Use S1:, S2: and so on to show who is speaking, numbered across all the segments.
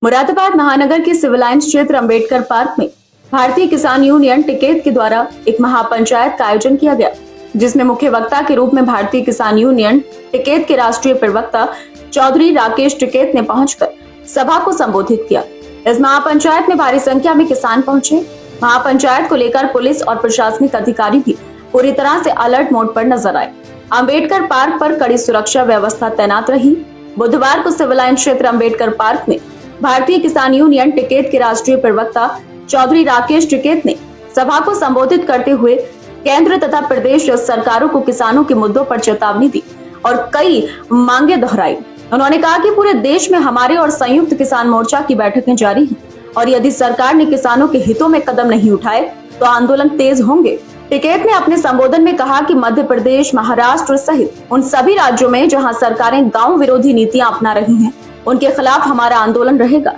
S1: मुरादाबाद महानगर के civil lines क्षेत्र अंबेडकर पार्क में भारतीय किसान यूनियन टिकैत के द्वारा एक महापंचायत का आयोजन किया गया, जिसमें मुख्य वक्ता के रूप में भारतीय किसान यूनियन टिकैत के राष्ट्रीय प्रवक्ता चौधरी राकेश टिकैत ने पहुंचकर सभा को संबोधित किया। इस महापंचायत में भारी संख्या में किसान पहुंचे। महापंचायत को लेकर पुलिस और प्रशासनिक अधिकारी भी पूरी तरह से अलर्ट मोड पर नजर आए। अंबेडकर पार्क पर कड़ी सुरक्षा व्यवस्था तैनात रही। बुधवार को सिविल लाइंस क्षेत्र अंबेडकर पार्क में भारतीय किसान यूनियन टिकैत के राष्ट्रीय प्रवक्ता चौधरी राकेश टिकैत ने सभा को संबोधित करते हुए केंद्र तथा प्रदेश सरकारों को किसानों के मुद्दों पर चेतावनी दी और कई मांगे दोहराई। उन्होंने कहा कि पूरे देश में हमारे और संयुक्त किसान मोर्चा की बैठकें जारी हैं और यदि सरकार ने किसानों के हितों में कदम नहीं उठाए तो आंदोलन तेज होंगे। टिकैत ने अपने संबोधन में कहा कि मध्य प्रदेश, महाराष्ट्र सहित उन सभी राज्यों में जहां सरकारें गांव विरोधी नीतियां अपना रही हैं, उनके खिलाफ हमारा आंदोलन रहेगा।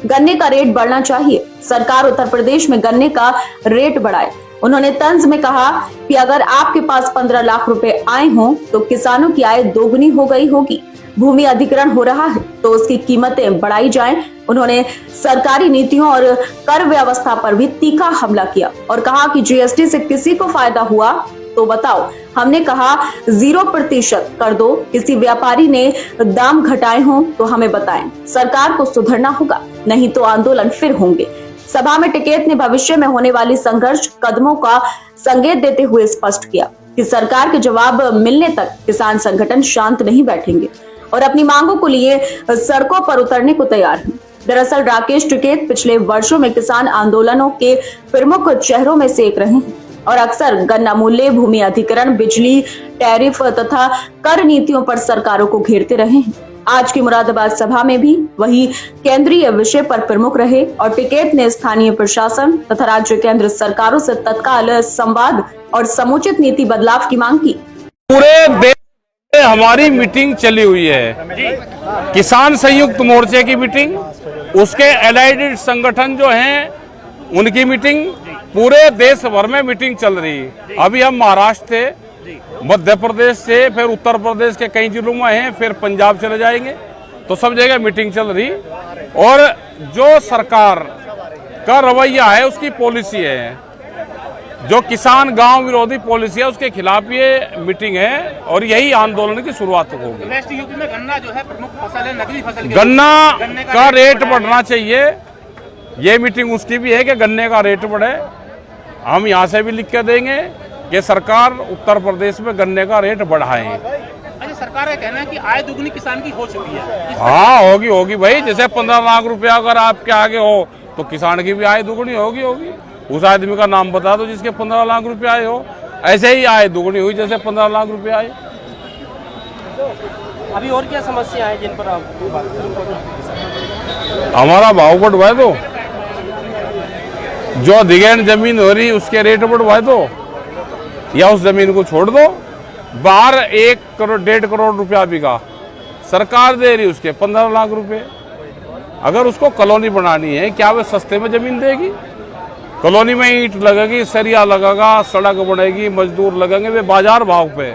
S1: गन्ने का रेट बढ़ना चाहिए। सरकार उत्तर प्रदेश में गन्ने का रेट बढ़ाए। उन्होंने तंज में कहा कि अगर आपके पास 15 लाख रुपए आए हों तो किसानों की आय दोगुनी हो गई होगी। भूमि अधिग्रहण हो रहा है तो उसकी कीमतें बढ़ाई जाएं। उन्होंने सरकारी नीतियों और कर व्यवस्था पर भी तीखा हमला किया और कहा कि जीएसटी से किसी को फायदा हुआ तो बताओ। हमने कहा 0% कर दो। किसी व्यापारी ने दाम घटाए हों तो हमें बताएं। सरकार को सुधरना होगा, नहीं तो आंदोलन फिर होंगे। सभा में टिकैत ने भविष्य में होने वाली संघर्ष कदमों का संकेत देते हुए स्पष्ट किया कि सरकार के जवाब मिलने तक किसान संगठन शांत नहीं बैठेंगे और अपनी मांगों को लिए सड़कों पर उतरने को तैयार हैं। दरअसल राकेश टिकैत पिछले वर्षों में किसान आंदोलनों के प्रमुख चेहरों में से एक रहे हैं और अक्सर गन्ना मूल्य, भूमि अधिग्रहण, बिजली टैरिफ तथा कर नीतियों पर सरकारों को घेरते रहे हैं। आज की मुरादाबाद सभा में भी वही केंद्रीय विषय पर प्रमुख रहे और टिकैत ने स्थानीय प्रशासन तथा राज्य केंद्र सरकारों से तत्काल संवाद और समुचित नीति बदलाव की मांग की।
S2: पूरे देश में हमारी मीटिंग चली हुई है, किसान संयुक्त मोर्चे की मीटिंग, उसके एलाइड संगठन जो हैं उनकी मीटिंग, पूरे देश भर में मीटिंग चल रही है। अभी हम महाराष्ट्र थे, मध्य प्रदेश से, फिर उत्तर प्रदेश के कई जिलों में हैं, फिर पंजाब चले जाएंगे, तो सब जगह मीटिंग चल रही। और जो सरकार का रवैया है, उसकी पॉलिसी है, जो किसान गांव विरोधी पॉलिसी है, उसके खिलाफ ये मीटिंग है और यही आंदोलन की शुरुआत होगी।
S3: वेस्ट यूपी में गन्ना जो है प्रमुख फसल है, नकदी फसल।
S2: गन्ना का रेट बढ़ना चाहिए। ये मीटिंग उसकी भी है कि गन्ने का रेट बढ़े। हम यहाँ से भी लिख के देंगे कि सरकार उत्तर प्रदेश में गन्ने का रेट बढ़ाए।
S3: अच्छा, सरकार का कहना है कि आय दुगनी किसान की हो चुकी है।
S2: हाँ, होगी भाई। जैसे 15 लाख रुपया अगर आपके आगे हो तो किसान की भी आय दुगनी होगी। उस आदमी का नाम बता दो जिसके 15 लाख रुपया आए हो। ऐसे ही आय दुगनी हुई जैसे 15 लाख रुपया आए।
S3: अभी और क्या समस्या है जिन पर आप?
S2: हमारा भाव बढ़वाए दो, जो अधिग्रहण जमीन हो रही उसके रेट बढ़वाए दो, या उस जमीन को छोड़ दो। बाहर 1 करोड़ 1.5 करोड़ रुपया बिका, सरकार दे रही उसके 15 लाख रुपए। अगर उसको कॉलोनी बनानी है, क्या वे सस्ते में जमीन देगी? कॉलोनी में ईंट लगेगी, सरिया लगेगा, सड़क बनेगी, मजदूर लगेंगे, वे बाजार भाव पे।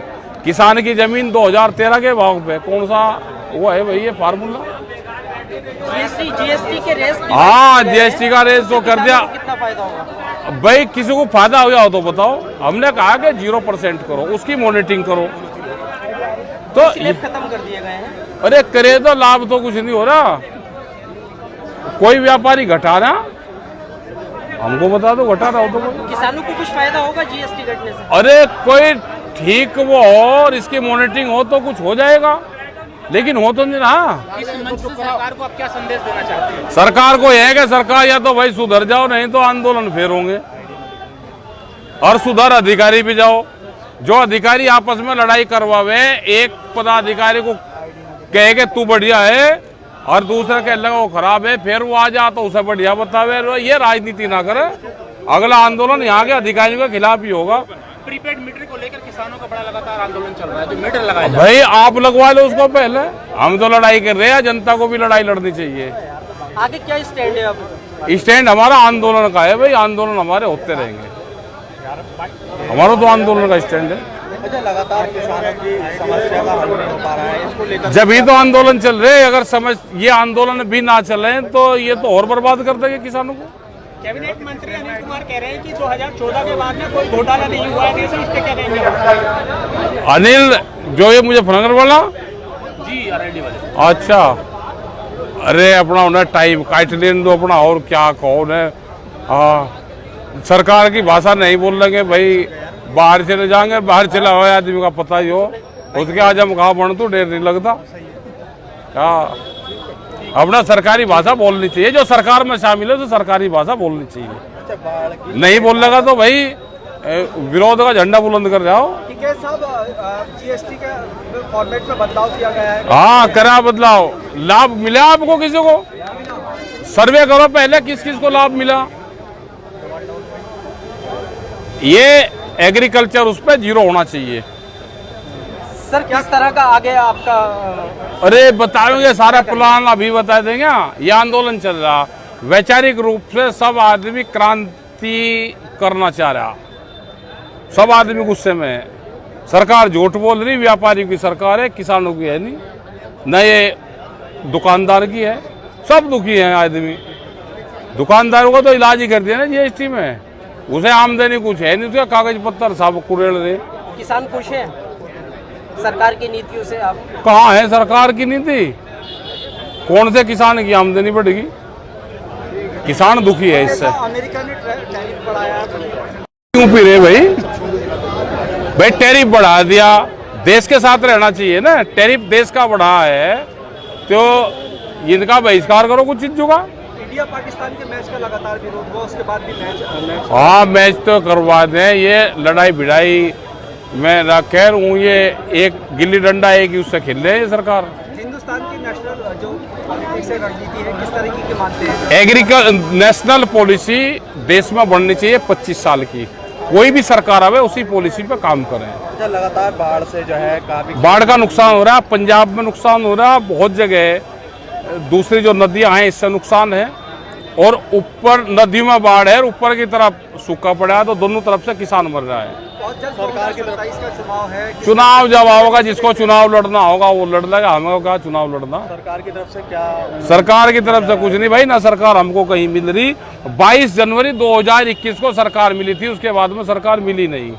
S2: किसान की जमीन 2013 के भाव पे। कौन सा वो है भाई ये फार्मूला?
S3: जीएसटी के रेस।
S2: हाँ, जीएसटी का रेस तो कर दिया।
S3: कितना फायदा होगा
S2: भाई? किसी को फायदा हो जाओ तो बताओ। हमने कहा कि 0% करो, उसकी मॉनिटरिंग करो। तो
S3: खत्म कर दिए गए हैं।
S2: अरे करे तो लाभ तो कुछ नहीं हो रहा। कोई व्यापारी घटा रहा, हमको बता दो घटा रहा हो तो कोई।
S3: किसानों को कुछ फायदा होगा जीएसटी घटने से?
S2: अरे कोई ठीक वो हो और इसकी मॉनिटरिंग हो तो कुछ हो जाएगा, लेकिन हो तो नहीं रहा।
S3: इस मंच से सरकार को आप क्या संदेश देना चाहते हैं?
S2: सरकार को यह है कि सरकार या तो भाई सुधर जाओ, नहीं तो आंदोलन फिर होंगे। और सुधर अधिकारी भी जाओ। जो अधिकारी आपस में लड़ाई करवावे, एक पदाधिकारी को कहे कि तू बढ़िया है और दूसरा कह लगा वो खराब है, फिर वो आ जा तो उसे बढ़िया बतावे। ये राजनीति ना करे। अगला आंदोलन यहाँ के अधिकारियों के खिलाफ ही होगा।
S3: प्रीपेड मीटर को लेकर किसानों का बड़ा लगातार आंदोलन चल रहा है, जो मीटर लगाया
S2: भाई आप लगवा लो उसको पहले। हम तो लड़ाई कर रहे हैं, जनता को भी लड़ाई लड़नी चाहिए।
S3: आगे क्या स्टैंड है? अब
S2: स्टैंड हमारा आंदोलन का है भाई। आंदोलन हमारे होते रहेंगे। हमारा तो आंदोलन का स्टैंड है।
S3: अच्छा, लगातार किसानों की समस्या का हल नहीं हो पा रहा है, इसको लेकर
S2: जब ही तो आंदोलन चल रहे हैं, अगर समझ ये आंदोलन भी ना चले तो ये तो और बर्बाद कर देंगे किसानों को।
S3: कैबिनेट मंत्री अनिल कुमार कह रहे हैं कि 2014 के बाद में कोई घोटाला नहीं हुआ है, इस पे क्या कहेंगे?
S2: अनिल जो ये मुझे फनगर वाला
S3: जी, आरएलडी वाले।
S2: अच्छा, अरे अपना उन्हें टाइम काट लेने दो अपना, और क्या कहो उन्हें। हाँ, सरकार की भाषा नहीं बोल लेंगे भाई, बाहर चले जाएंगे, बाहर चला हुआ आदमी का पता ही हो, उसके आज हम कहा बन तो देर नहीं लगता। हाँ, अपना सरकारी भाषा बोलनी चाहिए, जो सरकार में शामिल है तो सरकारी भाषा बोलनी चाहिए। नहीं बोलने तो भाई विरोध का झंडा बुलंद कर जाओ।
S3: ठीक है साहब, जीएसटी के फॉर्मेट में बदलाव किया गया है।
S2: हाँ, करा बदलाव, लाभ मिला आपको? किसी को सर्वे करो पहले, किस किस को लाभ मिला। ये एग्रीकल्चर उस पर 0 होना चाहिए।
S3: सर, किस तरह का आगे आपका?
S2: अरे बताओगे सारा प्लान अभी बता देंगे। ये आंदोलन चल रहा, वैचारिक रूप से सब आदमी क्रांति करना चाह रहा, सब आदमी गुस्से में है। सरकार झूठ बोल रही, व्यापारी की सरकार है, किसानों की है नहीं, न ये दुकानदार की है। सब दुखी हैं आदमी। दुकानदारों को तो इलाज ही कर दिया ना जीएसटी में, उसे आमदनी कुछ है नहीं, उसका कागज पत्तर सब कुरेड़ रहे।
S3: किसान खुश हैं सरकार की नीतियों से? आप
S2: कहाँ है सरकार की नीति? कौन से किसान की आमदनी बढ़ेगी? किसान दुखी है इससे।
S3: अमेरिका ने टैरिफ बढ़ाया है,
S2: क्यों पी रहे भाई? भाई टैरिफ बढ़ा दिया, देश के साथ रहना चाहिए ना। टैरिफ देश का बढ़ा है तो इनका बहिष्कार करो कुछ चीजों का।
S3: इंडिया पाकिस्तान के मैच का लगातार विरोध हुआ, उसके बाद भी मैच
S2: हाँ, मैच तो करवा दें। ये लड़ाई भिड़ाई मैं ना कह रहा हूँ, ये एक गिल्ली डंडा एक ही उससे खेल रहे हैं ये सरकार।
S3: हिंदुस्तान की नेशनल जो पॉलिटिक्स है, रणनीति है, किस तरीके की मानते हैं?
S2: नेशनल पॉलिसी देश में बननी चाहिए 25 साल की। कोई भी सरकार आवे उसी पॉलिसी पे काम करें।
S3: अच्छा, लगातार बाढ़ से जो है काफी
S2: बाढ़ का नुकसान हो रहा है, पंजाब में नुकसान हो रहा है, बहुत जगह दूसरी जो नदियां हैं इससे नुकसान है, और ऊपर नदियों में बाढ़ है और ऊपर की तरफ सूखा पड़ा है, तो दोनों तरफ से किसान मर रहा है।
S3: और जब सरकार के 27 का चुनाव है,
S2: चुनाव जब आओगा, जिसको चुनाव लड़ना होगा वो लड़ लेगा, हमें क्या चुनाव लड़ना।
S3: सरकार की तरफ से क्या?
S2: सरकार की तरफ से कुछ नहीं भाई, ना सरकार हमको कहीं मिल रही। 22 जनवरी 2021 को सरकार मिली थी, उसके बाद में सरकार मिली नहीं।